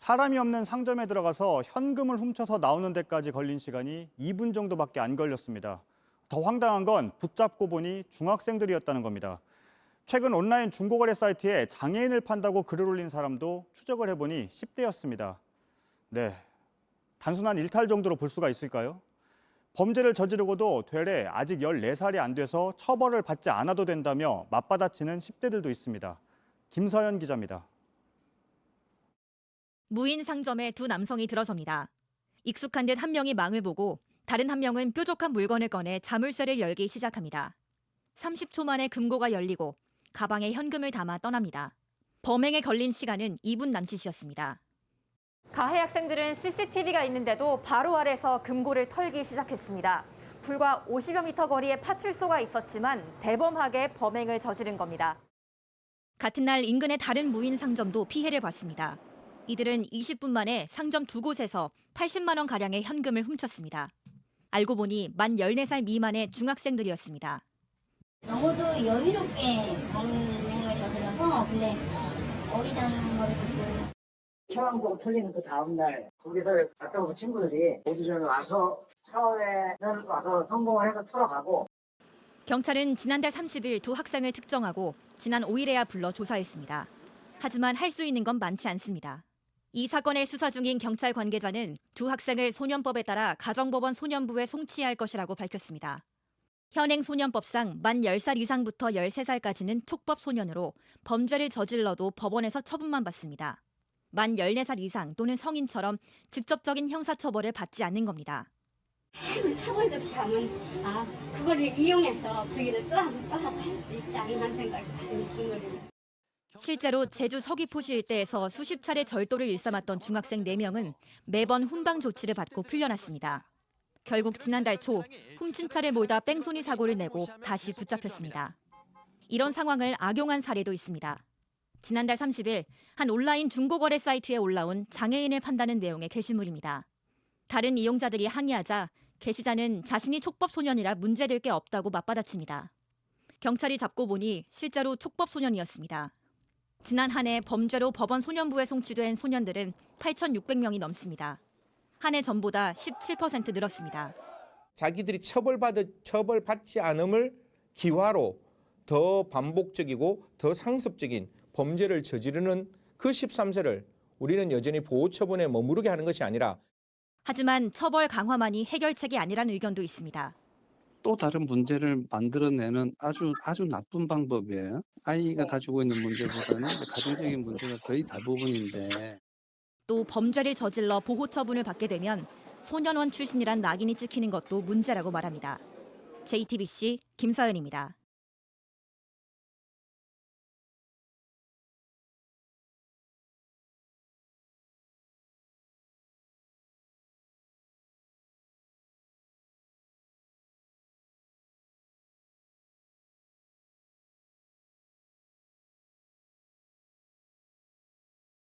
사람이 없는 상점에 들어가서 현금을 훔쳐서 나오는 데까지 걸린 시간이 2분 정도밖에 안 걸렸습니다. 더 황당한 건 붙잡고 보니 중학생들이었다는 겁니다. 최근 온라인 중고거래 사이트에 장애인을 판다고 글을 올린 사람도 추적을 해보니 10대였습니다. 네, 단순한 일탈 정도로 볼 수가 있을까요? 범죄를 저지르고도 되레 아직 14살이 안 돼서 처벌을 받지 않아도 된다며 맞받아치는 10대들도 있습니다. 김서연 기자입니다. 무인 상점에 두 남성이 들어섭니다. 익숙한 듯 한 명이 망을 보고 다른 한 명은 뾰족한 물건을 꺼내 자물쇠를 열기 시작합니다. 30초 만에 금고가 열리고 가방에 현금을 담아 떠납니다. 범행에 걸린 시간은 2분 남짓이었습니다. 가해 학생들은 CCTV가 있는데도 바로 아래서 금고를 털기 시작했습니다. 불과 50여 미터 거리에 파출소가 있었지만 대범하게 범행을 저지른 겁니다. 같은 날 인근의 다른 무인 상점도 피해를 봤습니다. 이들은 20분 만에 상점 두 곳에서 80만 원 가량의 현금을 훔쳤습니다. 알고 보니 만 14살 미만의 중학생들이었습니다. 너무도 여유롭게 범행을 저질러서 근데 어리다는 걸 듣고 체왕봉 털리는 그 다음날 거기서 갔다 온 친구들이 오디션에 와서 사원에는 와서 성공을 해서 털어가고 경찰은 지난달 30일 두 학생을 특정하고 지난 5일에야 불러 조사했습니다. 하지만 할 수 있는 건 많지 않습니다. 이 사건을 수사 중인 경찰 관계자는 두 학생을 소년법에 따라 가정법원 소년부에 송치할 것이라고 밝혔습니다. 현행 소년법상 만 10살 이상부터 13살까지는 촉법 소년으로 범죄를 저질러도 법원에서 처분만 받습니다. 만 14살 이상 또는 성인처럼 직접적인 형사처벌을 받지 않는 겁니다. 아무 처벌도 없이 하면 그거를 이용해서 그 일을 또 하고 할 수도 있지 않나 생각이 가슴이 설레요. 실제로 제주 서귀포시 일대에서 수십 차례 절도를 일삼았던 중학생 4명은 매번 훈방 조치를 받고 풀려났습니다. 결국 지난달 초 훔친 차를 몰다 뺑소니 사고를 내고 다시 붙잡혔습니다. 이런 상황을 악용한 사례도 있습니다. 지난달 30일 한 온라인 중고거래 사이트에 올라온 장애인을 판다는 내용의 게시물입니다. 다른 이용자들이 항의하자 게시자는 자신이 촉법 소년이라 문제될 게 없다고 맞받아칩니다. 경찰이 잡고 보니 실제로 촉법 소년이었습니다. 지난 한 해 범죄로 법원 소년부에 송치된 소년들은 8,600명이 넘습니다. 한 해 전보다 17% 늘었습니다. 자기들이 처벌받지 않음을 기화로 더 반복적이고 더 상습적인 범죄를 저지르는 그 13세를 우리는 여전히 보호처분에 머무르게 하는 것이 아니라 하지만 처벌 강화만이 해결책이 아니라는 의견도 있습니다. 또 다른 문제를 만들어내는 아주 나쁜 방법이에요. 아이가 가지고 있는 문제보다는 가정적인 문제가 거의 대부분인데 또 범죄를 저질러 보호 처분을 받게 되면 소년원 출신이란 낙인이 찍히는 것도 문제라고 말합니다. JTBC 김서연입니다.